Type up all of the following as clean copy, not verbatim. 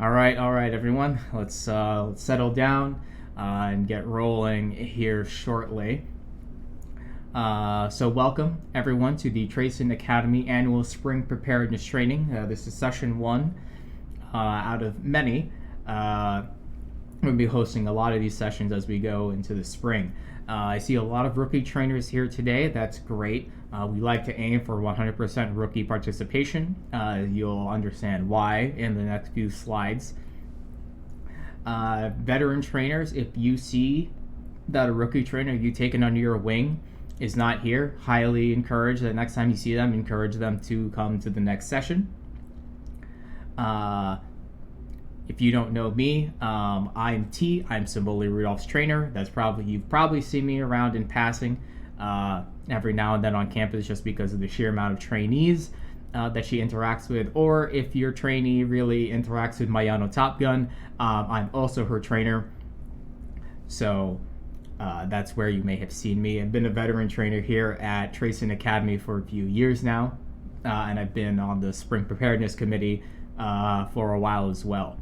All right, everyone. Let's settle down and get rolling here shortly. So welcome everyone to the Tracing Academy Annual Spring Preparedness Training. This is session one out of many. We'll be hosting a lot of these sessions as we go into the spring. I see a lot of rookie trainers here today. That's great. We like to aim for 100% rookie participation. You'll understand why in the next few slides. Veteran trainers, if you see that a rookie trainer you taken under your wing is not here, highly encourage that next time you see them, encourage them to come to the next session. If you don't know me, I'm T. I'm Symboli Rudolph's trainer. You've probably seen me around in passing every now and then on campus just because of the sheer amount of trainees that she interacts with. Or if your trainee really interacts with Mayano Top Gun, I'm also her trainer. So that's where you may have seen me. I've been a veteran trainer here at Tracing Academy for a few years now, and I've been on the Spring Preparedness Committee for a while as well.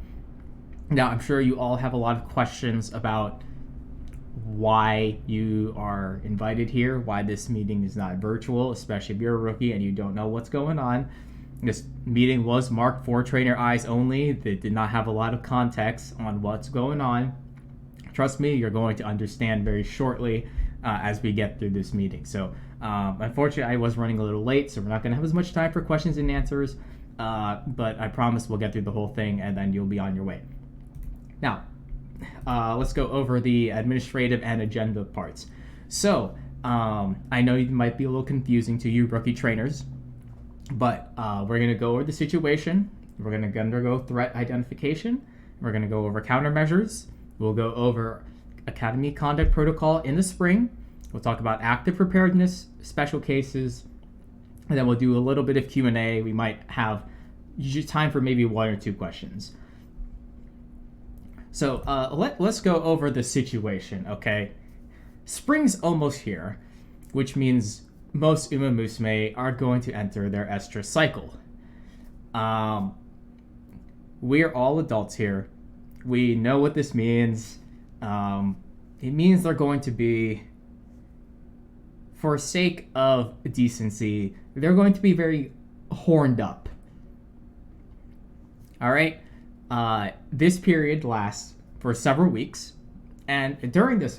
Now, I'm sure you all have a lot of questions about why you are invited here, why this meeting is not virtual, especially if you're a rookie and you don't know what's going on. This meeting was marked for trainer eyes only. They did not have a lot of context on what's going on. Trust me, you're going to understand very shortly as we get through this meeting. So, unfortunately, I was running a little late, so we're not going to have as much time for questions and answers, but I promise we'll get through the whole thing and then you'll be on your way. Now, let's go over the administrative and agenda parts. So, I know it might be a little confusing to you rookie trainers, but we're going to go over the situation. We're going to undergo threat identification. We're going to go over countermeasures. We'll go over Academy Conduct Protocol in the spring. We'll talk about active preparedness, special cases, and then we'll do a little bit of Q&A. We might have time for maybe one or two questions. So let's go over the situation, okay? Spring's almost here, which means most Umamusume are going to enter their estrus cycle. We're all adults here. We know what this means. It means they're going to be, for sake of decency, they're going to be very horned up. All right? This period lasts for several weeks, and during this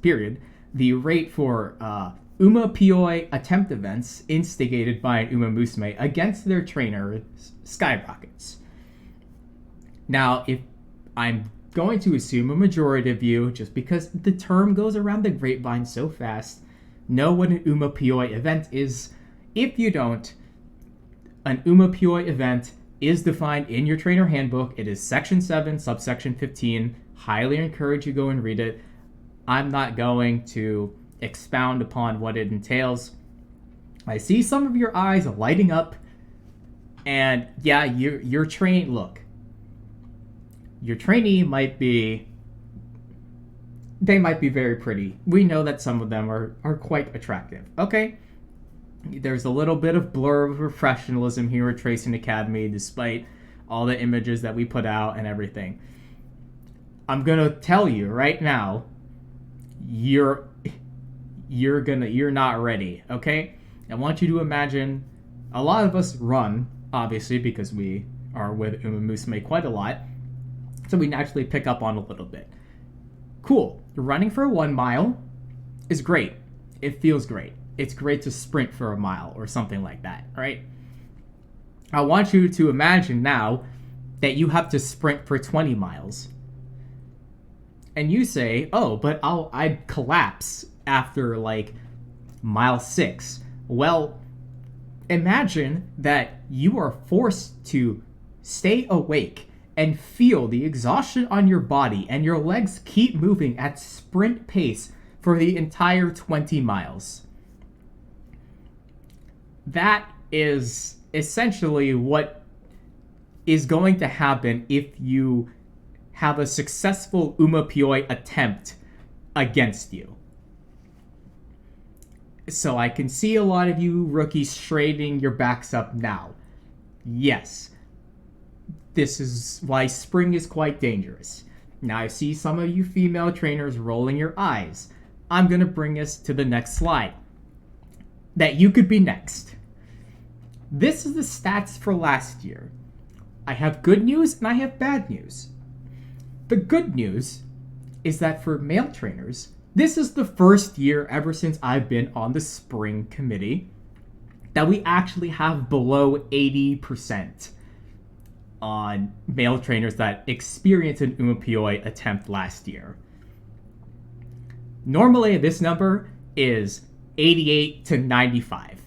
period, the rate for Umapioi attempt events instigated by an Umamusume against their trainer skyrockets. Now, if I'm going to assume a majority of you, just because the term goes around the grapevine so fast, know what an Umapioi event is. If you don't, an Umapioi event is defined in your trainer handbook. It is section 7, subsection 15. Highly encourage you go and read it. I'm not going to expound upon what it entails. I see some of your eyes lighting up, and yeah, your trainee might be very pretty. We know that some of them are quite attractive. Okay. There's a little bit of blur of professionalism here at Tracing Academy, despite all the images that we put out and everything. I'm gonna tell you right now, you're not ready, okay? I want you to imagine, a lot of us run, obviously, because we are with Umamusume quite a lot, so we naturally pick up on a little bit. Cool. Running for 1 mile is great. It feels great. It's great to sprint for a mile or something like that, right? I want you to imagine now that you have to sprint for 20 miles. And you say, oh, but I'd collapse after like mile 6. Well, imagine that you are forced to stay awake and feel the exhaustion on your body and your legs keep moving at sprint pace for the entire 20 miles. That is essentially what is going to happen if you have a successful Umapioi attempt against you. So I can see a lot of you rookies straightening your backs up now. Yes. This is why spring is quite dangerous. Now I see some of you female trainers rolling your eyes. I'm going to bring us to the next slide. That you could be next. This is the stats for last year. I have good news and I have bad news. The good news is that for male trainers, this is the first year ever since I've been on the spring committee that we actually have below 80% on male trainers that experienced an Umamusume attempt last year. Normally, this number is 88 to 95.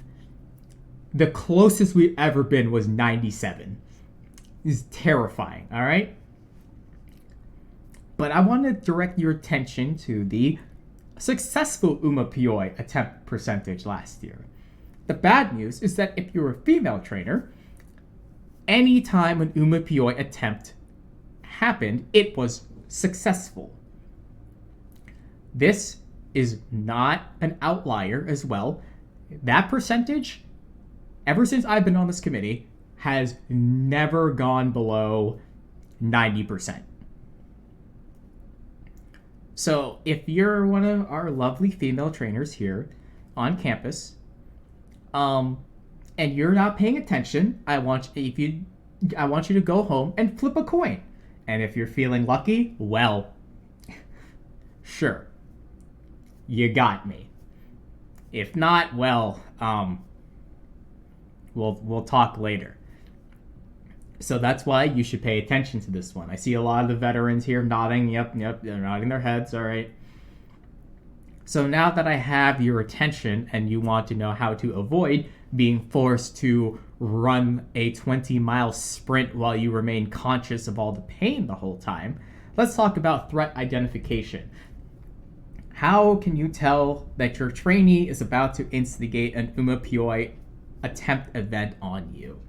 The closest we've ever been was 97. It's terrifying, all right? But I want to direct your attention to the successful Umamusume attempt percentage last year. The bad news is that if you're a female trainer, anytime an Umamusume attempt happened, it was successful. This is not an outlier as well. That percentage, ever since I've been on this committee, has never gone below 90%. So if you're one of our lovely female trainers here on campus, and you're not paying attention, I want you to go home and flip a coin. And if you're feeling lucky, well, sure, you got me. If not, well, we'll talk later. So that's why you should pay attention to this one. I see a lot of the veterans here nodding. Yep, they're nodding their heads. All right. So now that I have your attention and you want to know how to avoid being forced to run a 20-mile sprint while you remain conscious of all the pain the whole time, let's talk about threat identification. How can you tell that your trainee is about to instigate an Umamusume attempt event on you?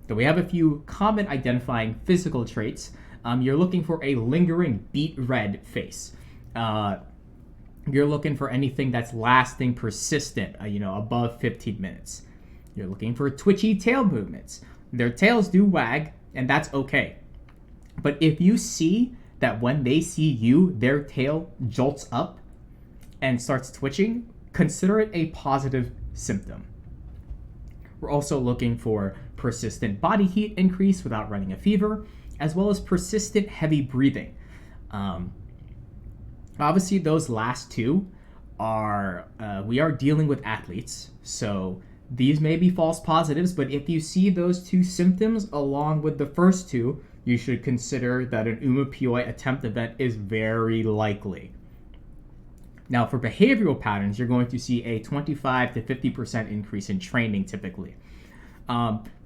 So we have a few common identifying physical traits. You're looking for a lingering beet red face. You're looking for anything that's lasting, persistent, above 15 minutes. You're looking for twitchy tail movements. Their tails do wag, and that's okay. But if you see that when they see you, their tail jolts up and starts twitching, consider it a positive symptom. We're also looking for persistent body heat increase without running a fever, as well as persistent heavy breathing. Obviously, those last two we are dealing with athletes, so these may be false positives, but if you see those two symptoms along with the first two, you should consider that an Umamusume attempt event is very likely. Now, for behavioral patterns, you're going to see a 25 to 50% increase in training typically.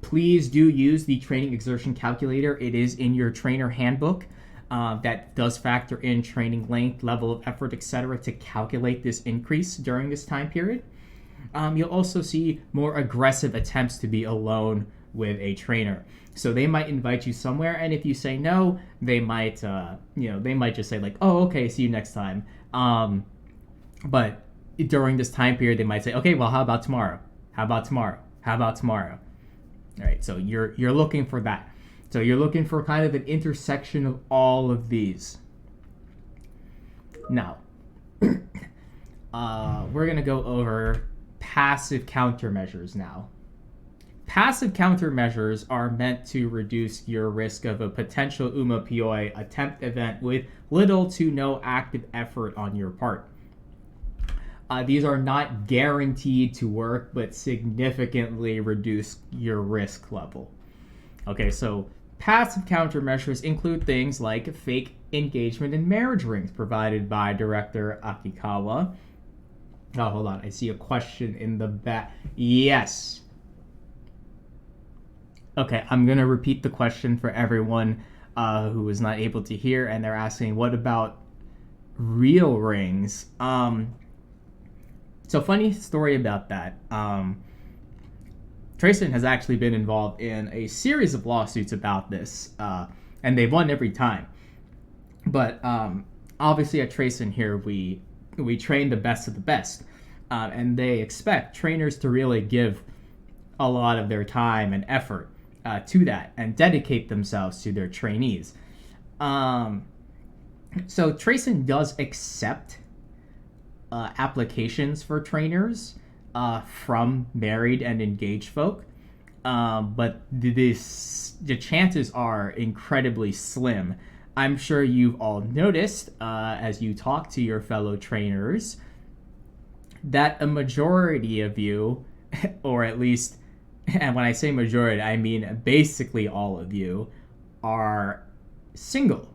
Please do use the training exertion calculator. It is in your trainer handbook. That does factor in training length, level of effort, etc. to calculate this increase during this time period. You'll also see more aggressive attempts to be alone with a trainer. So they might invite you somewhere, and if you say no, they might just say like, "Oh, okay, see you next time." But during this time period, they might say, "Okay, well, how about tomorrow? How about tomorrow? How about tomorrow?" All right, so you're looking for that. So you're looking for kind of an intersection of all of these. Now, we're gonna go over passive countermeasures now. Passive countermeasures are meant to reduce your risk of a potential Umamusume attempt event with little to no active effort on your part. These are not guaranteed to work, but significantly reduce your risk level. Okay, so passive countermeasures include things like fake engagement and marriage rings provided by Director Akikawa. Oh, hold on. I see a question in the back. Yes. Okay, I'm going to repeat the question for everyone who was not able to hear, and they're asking, what about real rings? So funny story about that. Trayson has actually been involved in a series of lawsuits about this, and they've won every time. But obviously at Trayson here, we train the best of the best, and they expect trainers to really give a lot of their time and effort to that and dedicate themselves to their trainees. So Trayson does accept applications for trainers from married and engaged folk, but the chances are incredibly slim. I'm sure you've all noticed as you talk to your fellow trainers that a majority of you, or at least, and when I say majority, I mean basically all of you, are single.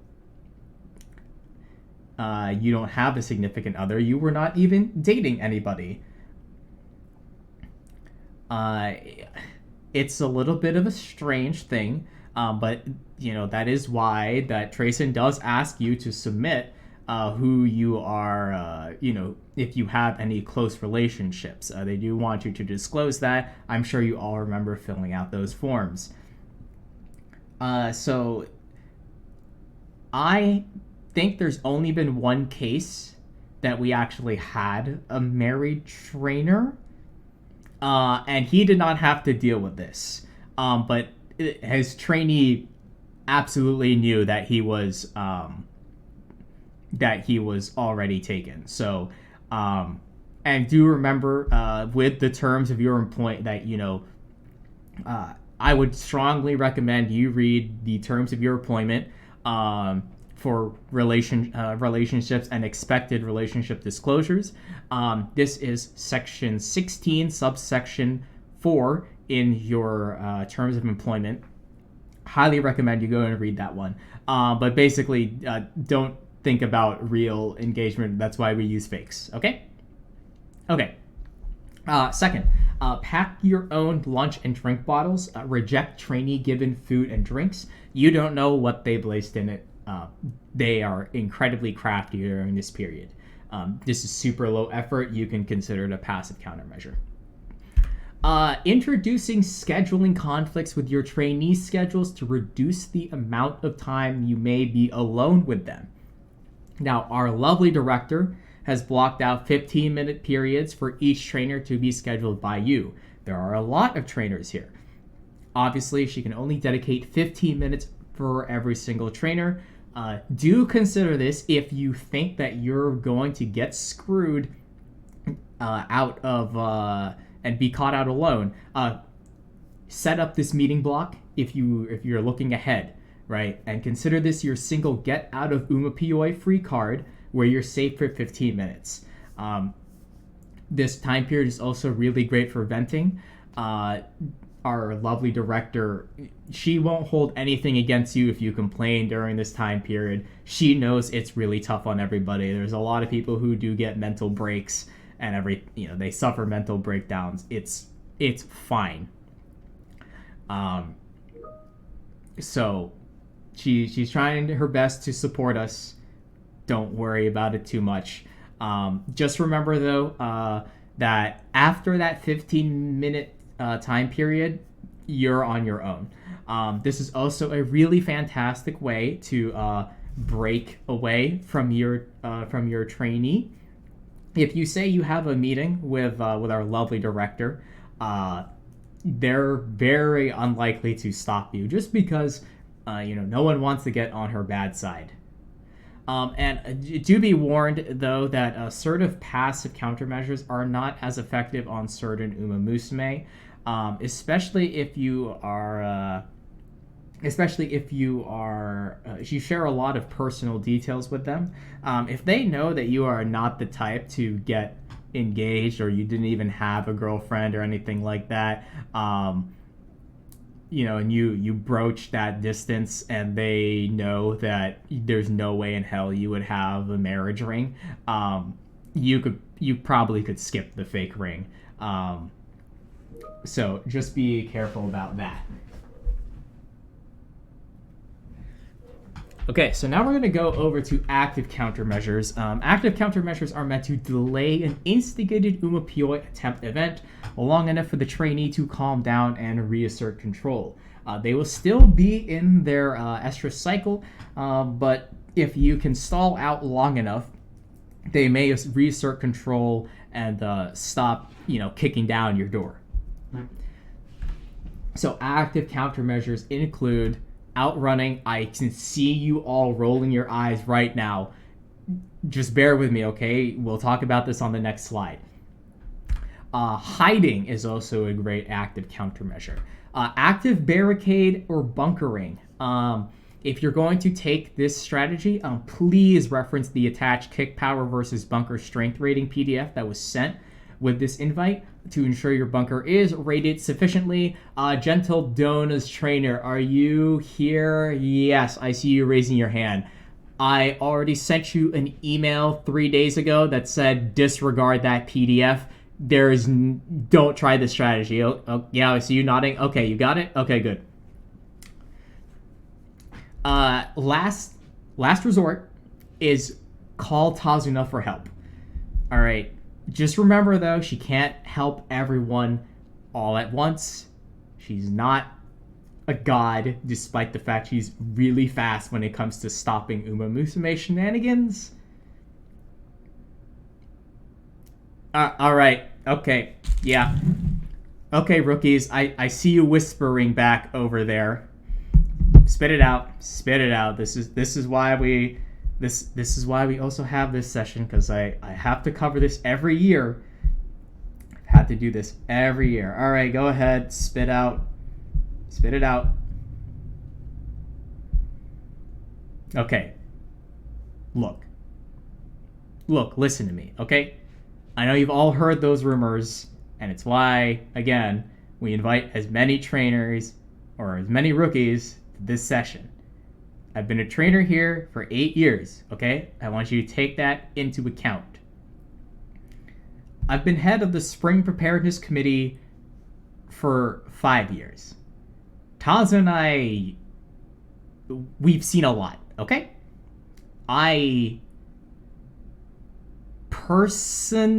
You don't have a significant other. You were not even dating anybody. It's a little bit of a strange thing, but that is why that Trayson does ask you to submit who you are, if you have any close relationships. They do want you to disclose that. I'm sure you all remember filling out those forms. So I think there's only been one case that we actually had a married trainer, and he did not have to deal with this. But his trainee absolutely knew that he was already taken. So, and do remember with the terms of your employment that I would strongly recommend you read the terms of your employment for relationships and expected relationship disclosures. This is section 16, subsection 4 in your terms of employment. Highly recommend you go and read that one. But basically, don't think about real engagement. That's why we use fakes. Okay. Second, pack your own lunch and drink bottles. Reject trainee given food and drinks. You don't know what they placed in it. They are incredibly crafty during this period. This is super low effort. You can consider it a passive countermeasure. Introducing scheduling conflicts with your trainee schedules to reduce the amount of time you may be alone with them. Now, our lovely director has blocked out 15-minute periods for each trainer to be scheduled by you. There are a lot of trainers here. Obviously, she can only dedicate 15 minutes for every single trainer. Do consider this if you think that you're going to get screwed out of and be caught out alone. Set up this meeting block if you're looking ahead, right? And consider this your single get out of Umamusume free card where you're safe for 15 minutes. This time period is also really great for venting. Our lovely director, she won't hold anything against you if you complain during this time period. She knows it's really tough on everybody. There's a lot of people who do get mental breaks and they suffer mental breakdowns. It's fine. So she's trying her best to support us. Don't worry about it too much. Just remember though that after that 15-minute time period, you're on your own. This is also a really fantastic way to break away from your trainee. If you say you have a meeting with our lovely director, they're very unlikely to stop you just because no one wants to get on her bad side. And do be warned, though, that assertive passive countermeasures are not as effective on certain Umamusume, especially if you share a lot of personal details with them. If they know that you are not the type to get engaged or you didn't even have a girlfriend or anything like that, and you broach that distance and they know that there's no way in hell you would have a marriage ring, you probably could skip the fake ring. So just be careful about that. Okay, so now we're going to go over to active countermeasures. Active countermeasures are meant to delay an instigated Umamusume attempt event long enough for the trainee to calm down and reassert control. They will still be in their estrus cycle, but if you can stall out long enough, they may reassert control and stop, kicking down your door. So active countermeasures include outrunning. I can see you all rolling your eyes right now. Just bear with me, okay? We'll talk about this on the next slide. Hiding is also a great active countermeasure. Active barricade or bunkering. If you're going to take this strategy, please reference the attached kick power versus bunker strength rating PDF that was sent with this invite to ensure your bunker is rated sufficiently. Gentle Dona's trainer, are you here? Yes, I see you raising your hand. I already sent you an email 3 days ago that said disregard that PDF. Don't try this strategy. Yeah, I see you nodding. Okay, you got it? Okay, good. Last resort is call Tazuna for help. All right. Just remember, though, she can't help everyone all at once. She's not a god, despite the fact she's really fast when it comes to stopping Umamusume shenanigans. All right. Okay. Yeah. Okay, rookies. I see you whispering back over there. Spit it out. Spit it out. This is why we also have this session, because I have to cover this every year. I've had to do this every year. All right, go ahead. Spit out. Spit it out. Okay. Look, listen to me, okay? I know you've all heard those rumors, and it's why, again, we invite as many trainers or as many rookies to this session. I've been a trainer here for 8 years, okay? I want you to take that into account. I've been head of the Spring Preparedness Committee for 5 years. Taza and I, we've seen a lot, okay? I personally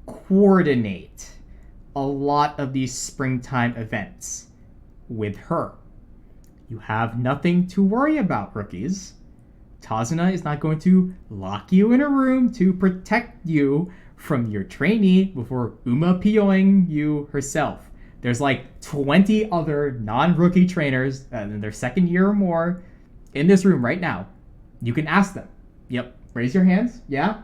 coordinate a lot of these springtime events with her. You have nothing to worry about, rookies. Tazuna is not going to lock you in a room to protect you from your trainee before POing you herself. There's like 20 other non-rookie trainers in their second year or more in this room right now. You can ask them. Yep. Raise your hands. Yeah?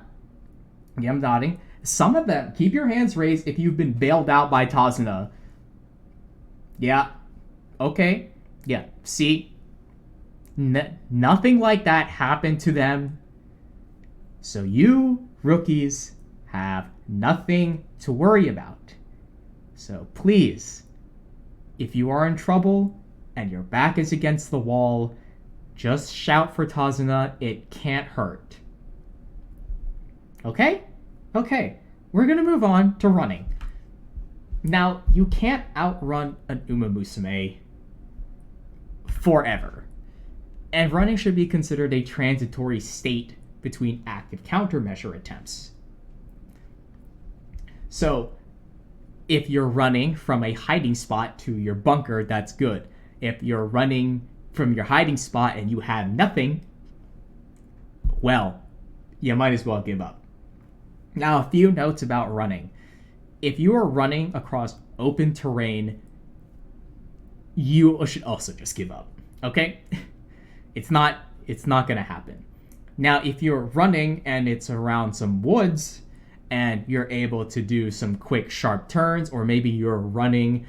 Yeah, I'm nodding. Some of them, keep your hands raised if you've been bailed out by Tazuna. Yeah. Okay. Yeah. See? Nothing like that happened to them. So you, rookies, have nothing to worry about. So please, if you are in trouble and your back is against the wall, just shout for Tazuna. It can't hurt. Okay? Okay. We're going to move on to running. Now, you can't outrun an Umamusume forever. And running should be considered a transitory state between active countermeasure attempts. So, if you're running from a hiding spot to your bunker, that's good. If you're running from your hiding spot and you have nothing, well, you might as well give up. Now, a few notes about running. If you are running across open terrain, you should also just give up, okay? It's not going to happen. Now, if you're running and it's around some woods and you're able to do some quick, sharp turns, or maybe you're running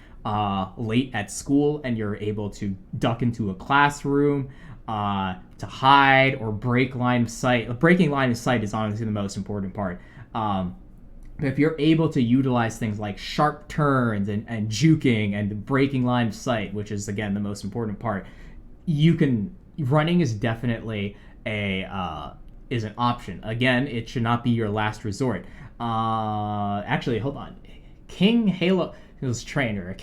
late at school and you're able to duck into a classroom to hide or break line of sight. Breaking line of sight is honestly the most important part. But if you're able to utilize things like sharp turns and juking and breaking line of sight, which is, again, the most important part, running is definitely is an option. Again, it should not be your last resort. Actually, hold on. King Halo's trainer,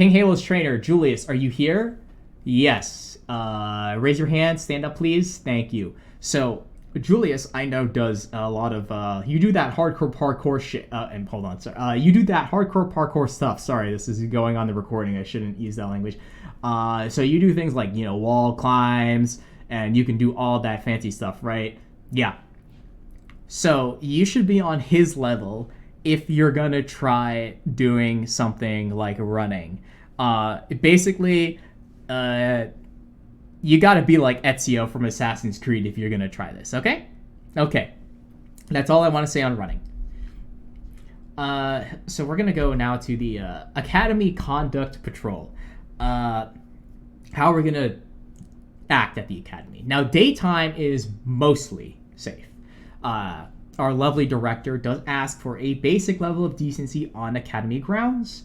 Julius, are you here? Yes. Raise your hand. Stand up, please. Thank you. So, Julius, I know, does a lot of you do that hardcore parkour shit. And hold on, sorry. You do that hardcore parkour stuff. Sorry, this is going on the recording. I shouldn't use that language. So you do things like, wall climbs, and you can do all that fancy stuff, right? Yeah. So you should be on his level if you're gonna try doing something like running. Basically, you gotta be like Ezio from Assassin's Creed if you're gonna try this, okay? Okay. That's all I want to say on running. So we're gonna go now to the Academy Conduct Patrol. How are we gonna act at the academy? Now, daytime is mostly safe. Our lovely director does ask for a basic level of decency on academy grounds.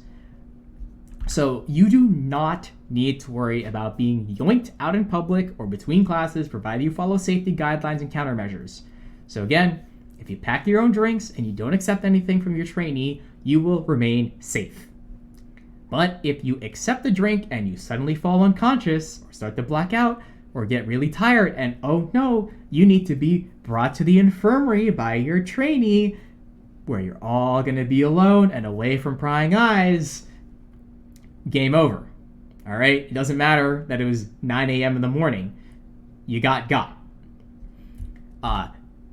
So you do not need to worry about being yoinked out in public or between classes, provided you follow safety guidelines and countermeasures. So again, if you pack your own drinks and you don't accept anything from your trainee, you will remain safe. But if you accept a drink and you suddenly fall unconscious or start to black out or get really tired and oh no, you need to be brought to the infirmary by your trainee where you're all going to be alone and away from prying eyes, game over. All right? It doesn't matter that it was 9 a.m. in the morning. You got.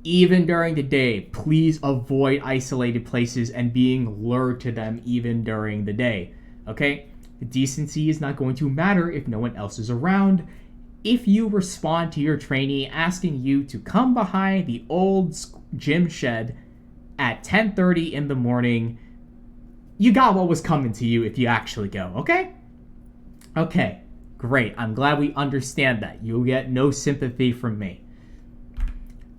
Even during the day, please avoid isolated places and being lured to them even during the day. Okay? Decency is not going to matter if no one else is around. If you respond to your trainee asking you to come behind the old gym shed at 10:30 in the morning, you got what was coming to you if you actually go, okay? Okay, great. I'm glad we understand that. You'll get no sympathy from me.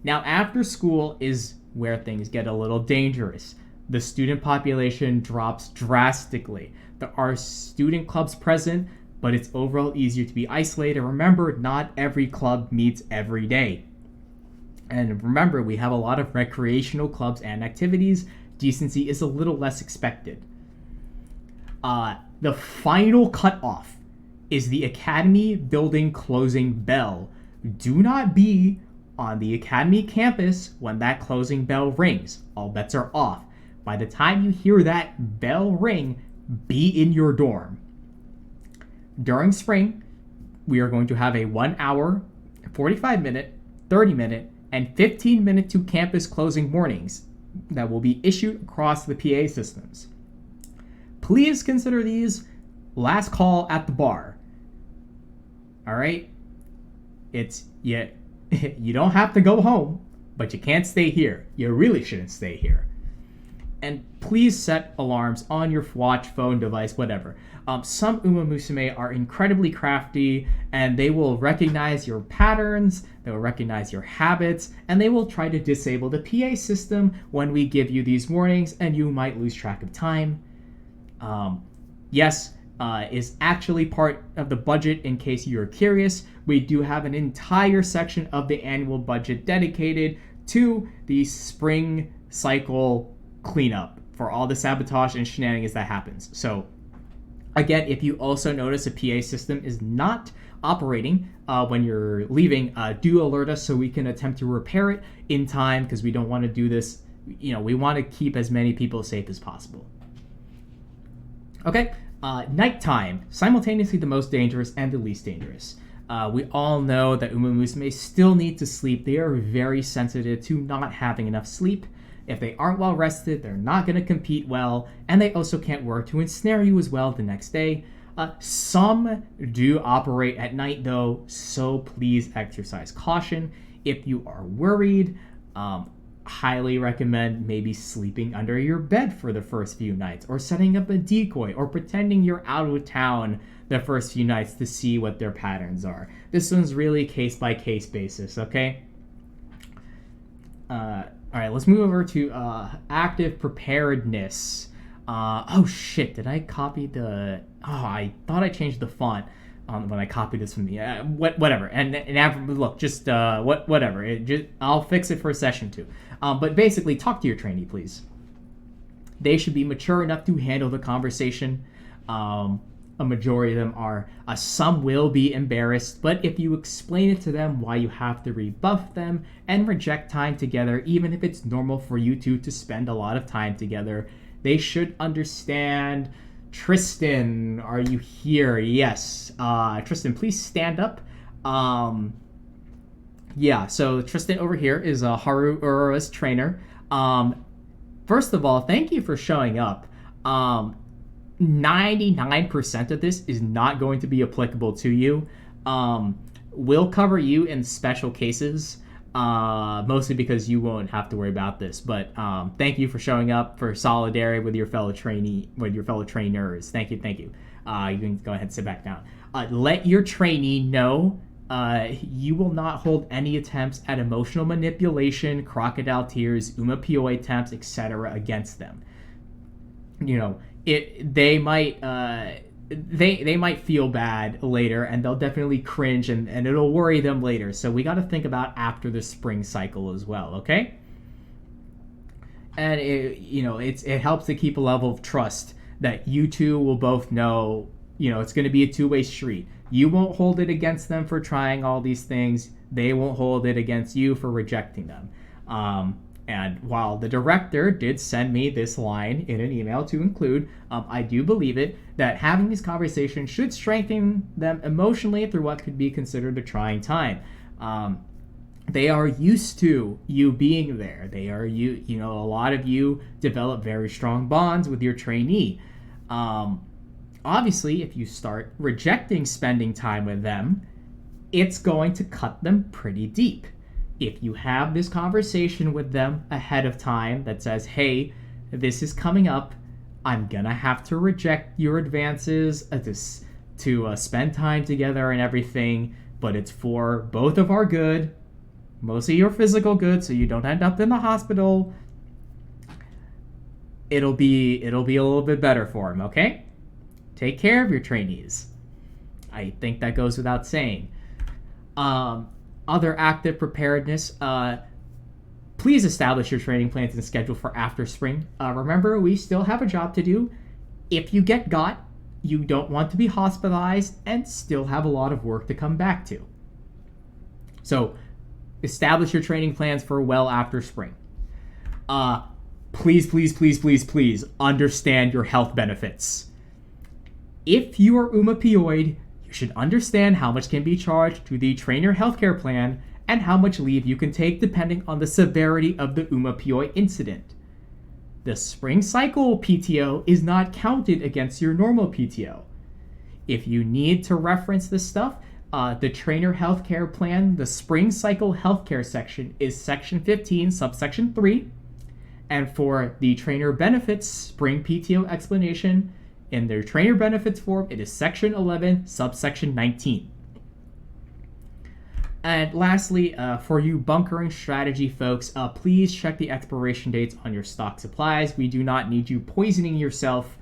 Now, after school is where things get a little dangerous. The student population drops drastically. There are student clubs present, but it's overall easier to be isolated. Remember, not every club meets every day. And remember, we have a lot of recreational clubs and activities. Decency is a little less expected. The final cutoff is the academy building closing bell. Do not be on the academy campus when that closing bell rings. All bets are off. By the time you hear that bell ring, be in your dorm. During spring, we are going to have a 1 hour, 45 minute, 30 minute, and 15 minute to campus closing warnings that will be issued across the PA systems. Please consider these last call at the bar. All right? You don't have to go home, but you can't stay here. You really shouldn't stay here. And please set alarms on your watch, phone, device, whatever. Some Umamusume are incredibly crafty, and they will recognize your patterns, they will recognize your habits, and they will try to disable the PA system when we give you these warnings, and you might lose track of time. Is actually part of the budget in case you're curious. We do have an entire section of the annual budget dedicated to the spring cycle cleanup for all the sabotage and shenanigans that happens. So again, if you also notice a PA system is not operating when you're leaving, do alert us so we can attempt to repair it in time, because we don't want to do this. We want to keep as many people safe as possible. Okay, nighttime, simultaneously the most dangerous and the least dangerous. We all know that Umamusume still need to sleep. They are very sensitive to not having enough sleep. If they aren't well rested, they're not going to compete well, and they also can't work to ensnare you as well the next day. Some do operate at night though, so please exercise caution. If you are worried, highly recommend maybe sleeping under your bed for the first few nights, or setting up a decoy, or pretending you're out of town the first few nights to see what their patterns are. This one's really case by case basis, okay? All right, let's move over to active preparedness. Oh shit, did I copy the... Oh, I thought I changed the font when I copied this from the... whatever, and after, look, just whatever. I'll fix it for session 2. But basically, talk to your trainee, please. They should be mature enough to handle the conversation. A majority of them are. Some will be embarrassed, but if you explain it to them why you have to rebuff them and reject time together, even if it's normal for you two to spend a lot of time together, they should understand. Tristan, are you here? Yes. Tristan, please stand up. So Tristan over here is Haru Ura's trainer. First of all, thank you for showing up. 99% of this is not going to be applicable to you. We'll cover you in special cases, mostly because you won't have to worry about this. But thank you for showing up for solidarity with your fellow trainers. Thank you. You can go ahead and sit back down. Let your trainee know you will not hold any attempts at emotional manipulation, crocodile tears, Umamusume attempts, etc. against them. They might feel bad later, and they'll definitely cringe, and it'll worry them later. So we got to think about after the spring cycle as well, okay? And it helps to keep a level of trust that you two will both know. It's going to be a two-way street. You won't hold it against them for trying all these things. They won't hold it against you for rejecting them. And while the director did send me this line in an email to include, I do believe it, that having these conversations should strengthen them emotionally through what could be considered a trying time. They are used to you being there. A lot of you develop very strong bonds with your trainee. Obviously, if you start rejecting spending time with them, it's going to cut them pretty deep. If you have this conversation with them ahead of time that says, hey, this is coming up, I'm gonna have to reject your advances to spend time together and everything, but it's for both of our good, mostly your physical good, so you don't end up in the hospital. It'll be a little bit better for them, okay? Take care of your trainees. I think that goes without saying. Other active preparedness, please establish your training plans and schedule for after spring. Remember, we still have a job to do. If you get got, you don't want to be hospitalized and still have a lot of work to come back to. So, establish your training plans for well after spring. Please understand your health benefits. If you are Umamusume, you should understand how much can be charged to the trainer healthcare plan and how much leave you can take depending on the severity of the Umamusume incident. The spring cycle PTO is not counted against your normal PTO. If you need to reference this stuff, the trainer healthcare plan, the spring cycle healthcare section is section 15, subsection 3. And for the trainer benefits spring PTO explanation, in their trainer benefits form, it is section 11, subsection 19. And lastly, for you bunkering strategy folks, please check the expiration dates on your stock supplies. We do not need you poisoning yourself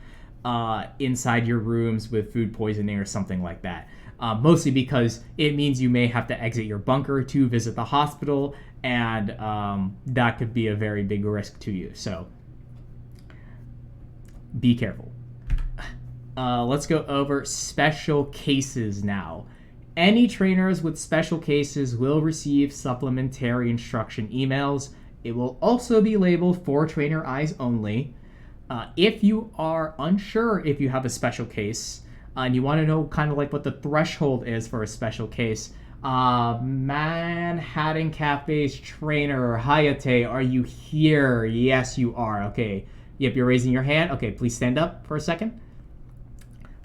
inside your rooms with food poisoning or something like that. Mostly because it means you may have to exit your bunker to visit the hospital, and that could be a very big risk to you. So be careful. Let's go over special cases now. Any trainers with special cases will receive supplementary instruction emails. It will also be labeled for trainer eyes only. If you are unsure if you have a special case, and you want to know kind of like what the threshold is for a special case, Manhattan Cafe's trainer, Hayate, are you here? Yes, you are. Okay. Yep, you're raising your hand. Okay, please stand up for a second.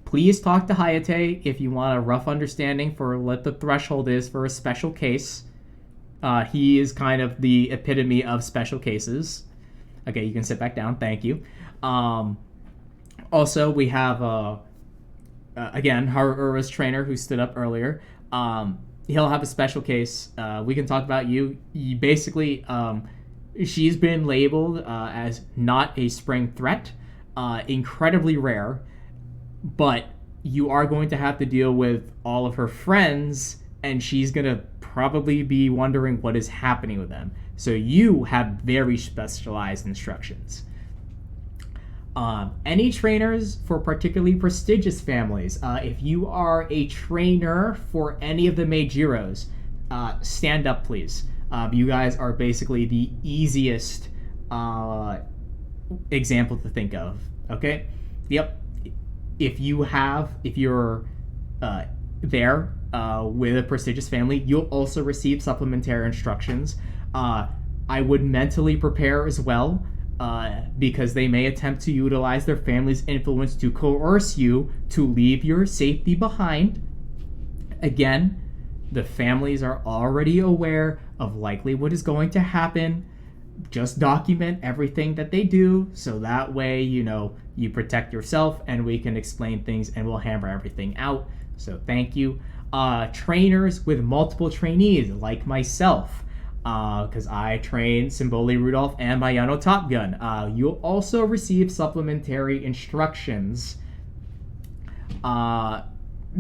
Please talk to Hayate if you want a rough understanding for what the threshold is for a special case. He is kind of the epitome of special cases. Okay, you can sit back down. Thank you. Also, we have, again, Haru's trainer who stood up earlier. He'll have a special case. We can talk about you. Basically, she's been labeled as not a spring threat, incredibly rare. But you are going to have to deal with all of her friends, and she's going to probably be wondering what is happening with them. So you have very specialized instructions. Any trainers for particularly prestigious families, if you are a trainer for any of the Meijiros, stand up, please. You guys are basically the easiest example to think of, okay? Yep. If you're there with a prestigious family, you'll also receive supplementary instructions. I would mentally prepare as well. because they may attempt to utilize their family's influence to coerce you to leave your safety behind. Again, the families are already aware of likely what is going to happen. Just document everything that they do, so that way, you protect yourself, and we can explain things and we'll hammer everything out. So thank you. Trainers with multiple trainees, like myself, because I train Symboli Rudolph and Mayano Top Gun. You'll also receive supplementary instructions,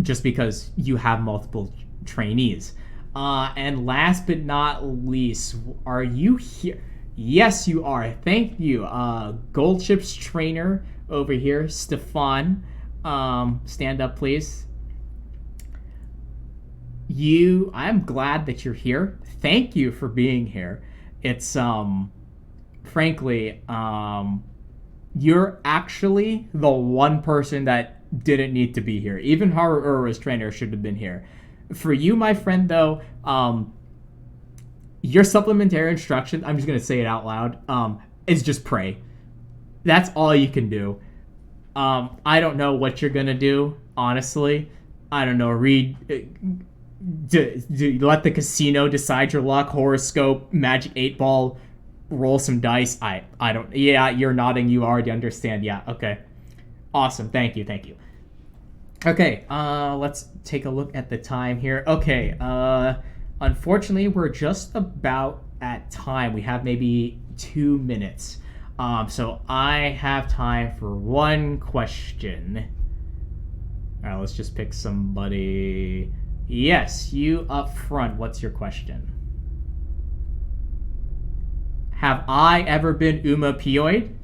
just because you have multiple trainees. And last but not least, are you here? Yes, you are. Thank you. Gold Chips trainer over here, Stefan. Stand up, please. I'm glad that you're here. Thank you for being here. It's frankly, you're actually the one person that didn't need to be here. Even Haru Ura's trainer should have been here. For you, my friend, though, your supplementary instruction, I'm just going to say it out loud, is just pray. That's all you can do. I don't know what you're going to do, honestly. I don't know, let the casino decide your luck, horoscope, magic 8-ball, roll some dice. I don't, yeah, you're nodding, you already understand. Yeah, okay. Awesome, thank you. Okay, let's take a look at the time here. Okay, unfortunately, we're just about at time. We have maybe 2 minutes. So I have time for one question. All right, let's just pick somebody. Yes, you up front. What's your question? Have I ever been Umamusume?